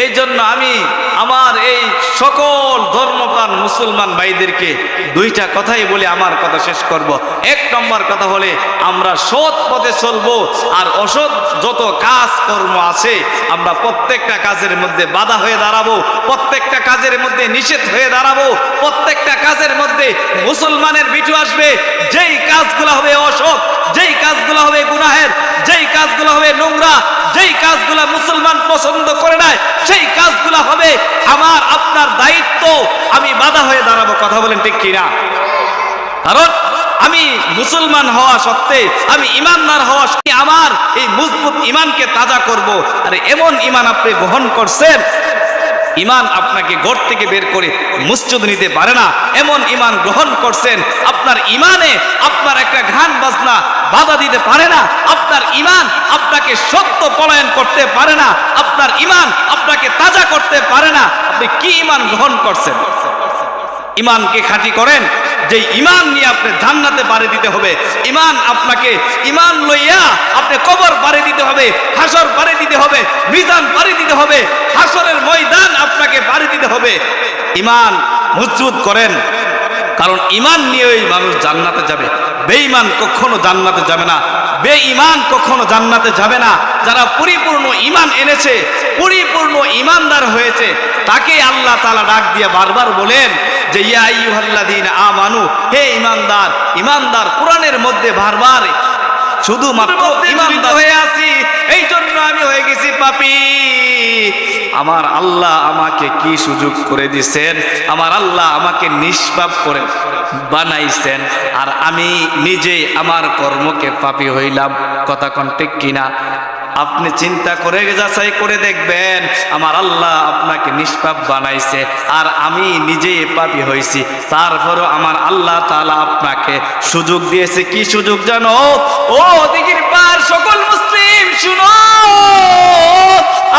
এই জন্য আমি আমার এই সকল ধর্মপ্রাণ মুসলমান ভাইদেরকে দুইটা কথাই বলে আমার কথা শেষ করব। এক নম্বর কথা হলে আমরা সৎ পথে চলবো, আর অসৎ যত কাজ কর্ম আছে আমরা প্রত্যেকটা কাজের মধ্যে বাধা হয়ে দাঁড়াবো, প্রত্যেকটা কাজের মধ্যে নিষেধ হয়ে দাঁড়াবো, প্রত্যেকটা কাজের মধ্যে মুসলমানের বিটু আসবে। যেই কাজগুলো হবে অসৎ, যেই কাজগুলো হবে গুনাহের, যেই কাজগুলো হবে নোংরা, যেই কাজগুলো মুসলমান পছন্দ করে না, সেই কাজগুলো হবে আমার আপনার দায়িত্ব, আমি বাধা হয়ে দাঁড়াবো। কথা বলেন ঠিক কিনা? কারণ আমি মুসলমান হওয়া সত্ত্বে, আমি ইমানদার হওয়া সত্ত্বে আমার এই মজবুত ইমানকে তাজা করব। আরে এমন ইমান আপনি গ্রহণ করছেন, ইমান আপনাকে ঘর থেকে বের করে মসজিদ নিতে পারে না। এমন ইমান গ্রহণ করছেন, আপনার ইমানে আপনার একটা গান বাজনা বাধা দিতে পারে না। আপনার ইমান আপনাকে সত্য পলায়ন করতে পারে না। আপনার ইমান আপনাকে তাজা করতে পারে না। আপনি কি ইমান গ্রহণ করছেন? ইমানকে খাঁটি করেন, যে ইমান নিয়ে আপনি জান্নাতে পাড়ি দিতে হবে। ইমান আপনাকে, ইমান লইয়া আপনি কবর পাড়ি দিতে হবে, হাসর পাড়ি দিতে হবে, মিজান পাড়ি দিতে হবে, হাসরের ময়দান আপনাকে পাড়ি দিতে হবে। ইমান মজবুত করেন, কারণ ইমান নিয়েই মানুষ জান্নাতে যাবে। বেঈমান কখনো জান্নাতে যাবে না, বেঈমান কখনো জান্নাতে যাবে না। যারা পরিপূর্ণ ইমান এনেছে, পরিপূর্ণ ইমানদার হয়েছে, তাকে আল্লাহ তাআলা ডাক দিয়ে বারবার বলেন যে ইয়া আইয়ুহাল্লাযীনা আমানু, হে ইমানদার। ইমানদার কোরআনের মধ্যে বারবার শুধুমাত্র ইমানদার হয়ে আছি, এই জন্য আমি হয়ে গেছি পাপী। আমার আল্লাহ আমাকে কি সুযোগ করে দিয়েছেন, আমার আল্লাহ আমাকে নিষ্পাপ করে বানাইছেন, আর আমি নিজে আমার কর্মকে পাপী হইলাম। কথা কোন ঠিক কিনা? আপনি চিন্তা করে যাচাই করে দেখবেন, আমার আল্লাহ আপনাকে নিষ্পাপ বানাইছে আর আমি নিজে পাপী হয়েছি, তারপরও আমার আল্লাহ তাআলা আপনাকে সুযোগ দিয়েছে। কি সুযোগ জানো? ও দিগির পার সকল মুসলিম শুনো,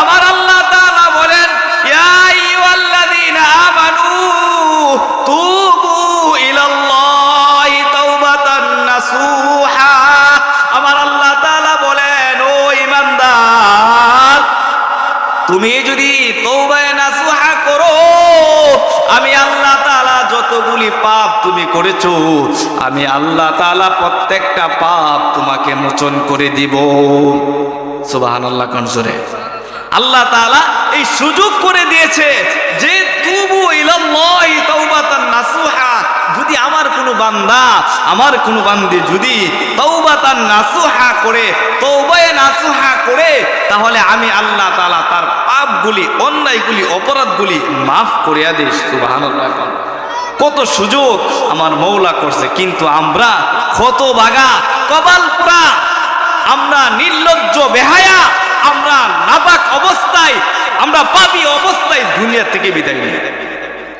আমার আল্লাহ তাআলা বলেন ইয়া আইয়ুহাল্লাযীনা আমানু তুবু ইলাল্লাহি তাওবাতান নাসুহা। আমার আল্লাহ তাআলা বলেন, ও ইমানদার, তুমি যদি তওবায়ে নাসুহা করো, আমি আল্লাহ তাআলা যতগুলি পাপ তুমি করেছো, আমি আল্লাহ তাআলা প্রত্যেকটা পাপ তোমাকে মোচন করে দিব। সুবহানাল্লাহ কোন জোরে। আল্লাহ তাআলা এই সুযোগ করে দিয়েছে যে তুবু ইলাল্লাহি তাওবাতান নাসুহা। যদি আমার কোনো বান্দা, আমার কোনো বান্দি যদি তাওবাতান নাসুহা করে, তওবায়ে নাসুহা করে, তাহলে আমি আল্লাহ তাআলা তার পাপগুলি, অন্যায়গুলি, অপরাধগুলি মাফ করিয়া দেই। সুবহানাল্লাহ। কত সুযোগ আমার মওলা করছে, কিন্তু আমরা হতভাগা, কপালপোড়া, আমরা নির্লজ্জ, বেহায়া, আমরা নাপাক অবস্থায়, আমরা পাপী অবস্থায় দুনিয়া থেকে বিদায় নিই।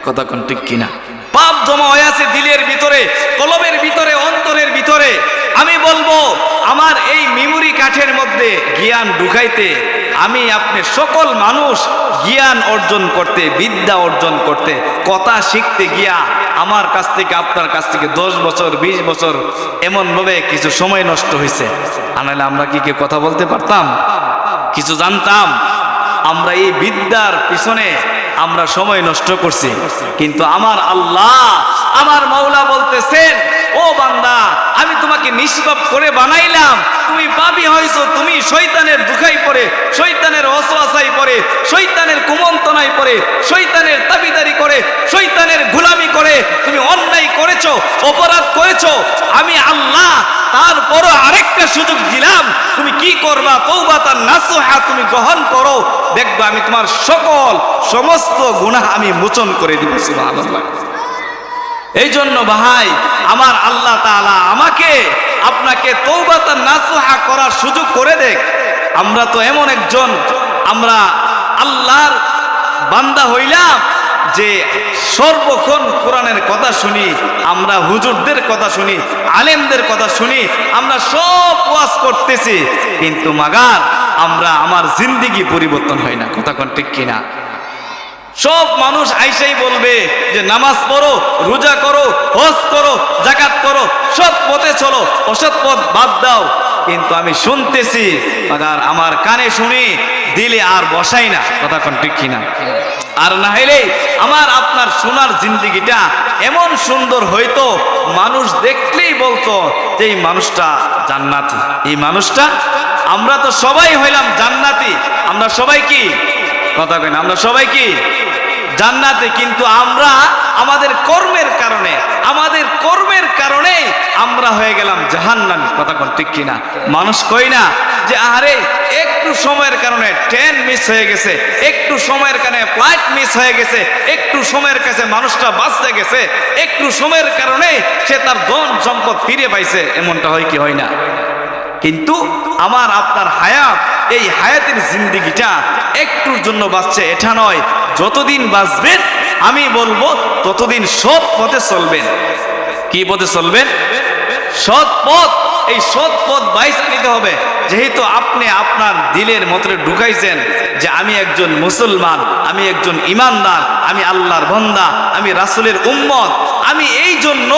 কথা কোন ঠিক কিনা? পাপ জমা হয়ে আছে দিলের ভিতরে, কলবের ভিতরে, অন্তরের ভিতরে। আমি বলবো আমার এই মেমোরি কাঠের মধ্যে জ্ঞান ঢুকাইতে, আমি আপনি সকল মানুষ জ্ঞান অর্জন করতে, বিদ্যা অর্জন করতে, কথা শিখতে গিয়া আমার কাছ থেকে, আপনার কাছ থেকে 10 বছর 20 বছর এমনভাবে কিছু সময় নষ্ট হয়েছে। আনালে আমরা কি কেউ কথা বলতে পারতাম? কিছু জানতাম? আমরা এই বিদ্যার পিছনে আমরা সময় নষ্ট করছি, কিন্তু আমার আল্লাহ, আমার মাওলা বলতেছেন, ও বান্দা, আমি তোমাকে নিষ্পাপ করে বানাইলাম, তুমি পাপী হয়েছো, তুমি শয়তানের দুখাই পড়ে, শয়তানের ওয়াসওয়াসায় পড়ে, শয়তানের কুমন্ত্রণায় পড়ে, শয়তানের তাবিদারি করে, শয়তানের গোলামি করে তুমি অন্যায় করেছো, অপরাধ করেছো। আমি আল্লাহ তারপরও আরেকটা সুযোগ দিলাম, তুমি কি করবা? তাওবাতান নাসুহা তুমি গ্রহণ করো, দেখবা আমি তোমার সকল সমস্ত গুনাহ আমি মোচন করে দিব। সুবহানাল্লাহ। এই জন্য ভাই আমার, আল্লাহ তাআলা আমাকে আপনাকে তাওবাতান নাসুহা করার সুযোগ করে দেখ। আমরা তো এমন একজন, আমরা আল্লাহর বান্দা হইলাম যে সর্বক্ষণ কোরআনের কথা শুনি, আমরা হুজুরদের কথা শুনি, আলেমদের কথা শুনি, আমরা সব ওয়াজ করতেছি, কিন্তু মাগার আমরা, আমার জিন্দেগি পরিবর্তন হয় না। কথা কোন ঠিক কিনা? সব মানুষ আইসাই বলবে যে নামাজ পড়ো, রোজা করো, হজ করো, যাকাত করো, সৎ পথে চলো, অসৎ পথ বাদ দাও, কিন্তু আমি শুনতেছি, আর আমার কানে শুনি, দিলে আর বসাই না। কথা কোন ঠিক কিনা? আর না হইলে আমার আপনার সোনার জিন্দেগিটা এমন সুন্দর হইতো, মানুষ দেখলেই বলতো যে এই মানুষটা জান্নাতি, এই মানুষটা। আমরা তো সবাই হইলাম জান্নাতি, আমরা সবাই কি? কথা কই না? আমরা সবাই কি জান্নাতে? কিন্তু আমরা আমাদের কর্মের কারণে আমরা হয়ে গেলাম জাহান্নামী। কথা কোন ঠিক কিনা? মানুষ কই না যে আরে একটু সময়ের কারণে ট্রেন মিস হয়ে গেছে, একটু সময়ের কারণে ফ্লাইট মিস হয়ে গেছে, একটু সময়ের কাছে মানুষটা বাঁচতে গেছে, একটু সময়ের কারণে সে তার ধন সম্পদ ফিরে পাইছে। এমনটা হয় কি হয় না? কিন্তু আমার আপনার হায়াত, এই হায়াতের জিন্দেগিটা একটুর জন্য বাঁচছে এটা নয়। যতদিন বাঁচবেন আমি বলবো ততদিন সৎ পথে চলবেন। কি পথে চলবেন? সৎ পথ। এই সৎ পথ বাইছে নিতে হবে। যেহেতু আপনি আপনার দিলের মধ্যে ঢুকাইছেন যে আমি একজন মুসলমান, আমি একজন ইমানদার, আমি আল্লাহর বান্দা, আমি রাসূলের উম্মত, আমি এই জন্য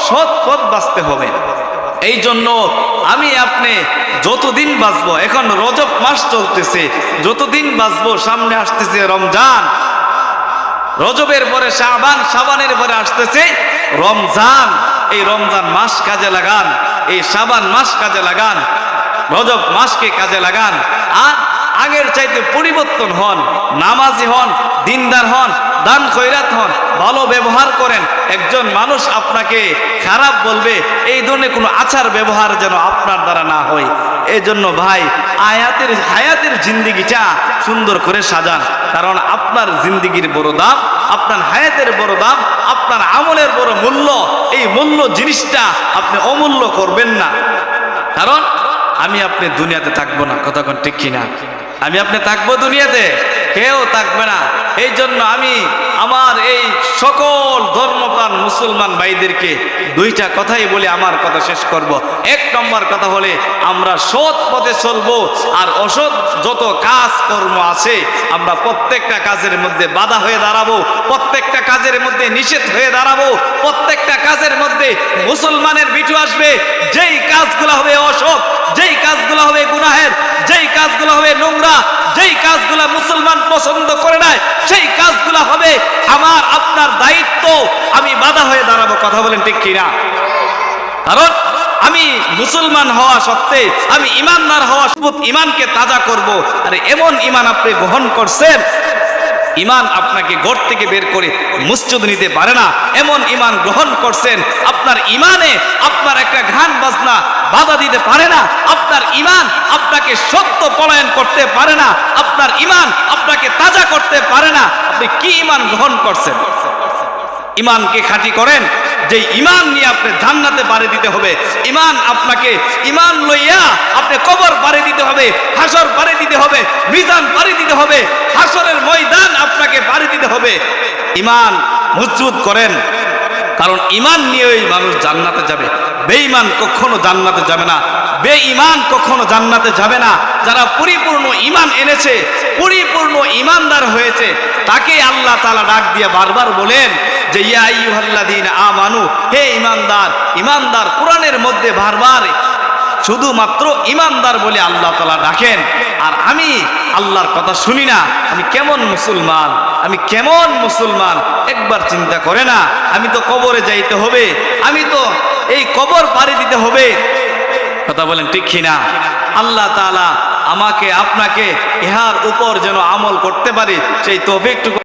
সৎ পথ বাঁচতে হবে। এই জন্য আমি আপনি যতদিন বাঁচবো, এখন রজব মাস চলতেছে, যতদিন বাঁচবো সামনে আসতেছে রমজান, রজবের পরে শাবান, শাবানের পরে আসতেছে রমজান। এই রমজান মাস কাজে লাগান, এই শাবান মাস কাজে লাগান, রজব মাসকে কাজে লাগান। আর আগের চাইতে পরিবর্তন হন, নামাজি হন, দিনদার হন, দান খয়রাত হন, ভালো ব্যবহার করেন। একজন মানুষ আপনাকে খারাপ বলবে, এই ধরনের কোনো আচার ব্যবহার যেন আপনার দ্বারা না হয়। এই জন্য ভাই হায়াতের জিন্দেগিটা সুন্দর করে সাজান। কারণ আপনার জিন্দেগির বড় দাম, আপনার হায়াতের বড় দাম, আপনার আমলের বড় মূল্য। এই মূল্য জিনিসটা আপনি অমূল্য করবেন না। কারণ আমি আপনি দুনিয়াতে থাকবো না। কথা কোন ঠিক কিনা? আমি আপনি থাকবো দুনিয়াতে, কেউ থাকবে না। এই জন্য আমি আমার এই সকল ধর্মপ্রাণ মুসলমান ভাইদেরকে দুইটা কথাই বলে আমার কথা শেষ করব। এক নম্বর কথা হলে আমরা সৎ পথে চলবো, আর অসৎ যত কাজ কর্ম আছে আমরা প্রত্যেকটা কাজের মধ্যে বাধা হয়ে দাঁড়াবো, প্রত্যেকটা কাজের মধ্যে নিষেধ হয়ে দাঁড়াবো, প্রত্যেকটা কাজের মধ্যে মুসলমানের বিটু আসবে। যেই কাজগুলো হবে অসৎ, যেই কাজগুলো হবে গুনাহের, যেই কাজগুলো হবে নোংরা, যেই কাজগুলো মুসলমান পছন্দ করে না, সেই কাজগুলো হবে আমার আপনার দায়িত্ব, আমি বাধা হয়ে দাঁড়াবো। কথা বলেন ঠিক কিনা? কারণ আমি মুসলমান হওয়া সত্ত্বে, আমি ইমানদার হওয়া সত্ত্বে ইমানকে তাজা করব। আরে এমন ইমান আপনি গ্রহণ করছেন, ইমান আপনাকে ঘর থেকে বের করে মসজিদ নিতে পারে না। এমন ইমান গ্রহণ করছেন, আপনার ইমানে আপনার একটা গান বাজনা বাধা দিতে পারে না। আপনার ইমান আপনাকে সত্য পলায়ন করতে পারে না। আপনার ইমান আপনাকে তাজা করতে পারে না। আপনি কি ইমান গ্রহণ করছেন? ইমানকে খাঁটি করেন, যে ইমান নিয়ে আপনি জান্নাতে পাড়ি দিতে হবে। ইমান আপনাকে, ইমান লইয়া আপনি কবর পাড়ি দিতে হবে, হাসর পাড়ি দিতে হবে, মিজান পাড়ি দিতে হবে, হাসরের ময়দান আপনাকে পাড়ি দিতে হবে। ইমান মজবুত করেন, কারণ ইমান নিয়েই মানুষ জান্নাতে যাবে। বেঈমান কখনো জান্নাতে যাবে না, বেঈমান কখনো জান্নাতে যাবে না। যারা পরিপূর্ণ ইমান এনেছে, পরিপূর্ণ ইমানদার হয়েছে, তাকে আল্লাহ তাআলা ডাক দিয়ে বারবার বলেন যে ইয়া আইয়ুহাল্লাযীনা আমানু, হে ইমানদার। ইমানদার কোরআনের মধ্যে বারবার শুধুমাত্র ইমানদার বলে আল্লাহ তাআলা ডাকেন। আর আমি আল্লাহর কথা শুনি না, আমি কেমন মুসলমান, আমি কেমন মুসলমান একবার চিন্তা করে না। আমি তো কবরে যাইতে হবে, আমি তো এই কবর পাড়ি দিতে হবে। কথা বলেন ঠিক কিনা? আল্লাহ তাআলা আমাকে আপনাকে ইহার উপর যেন আমল করতে পারি সেই তৌফিক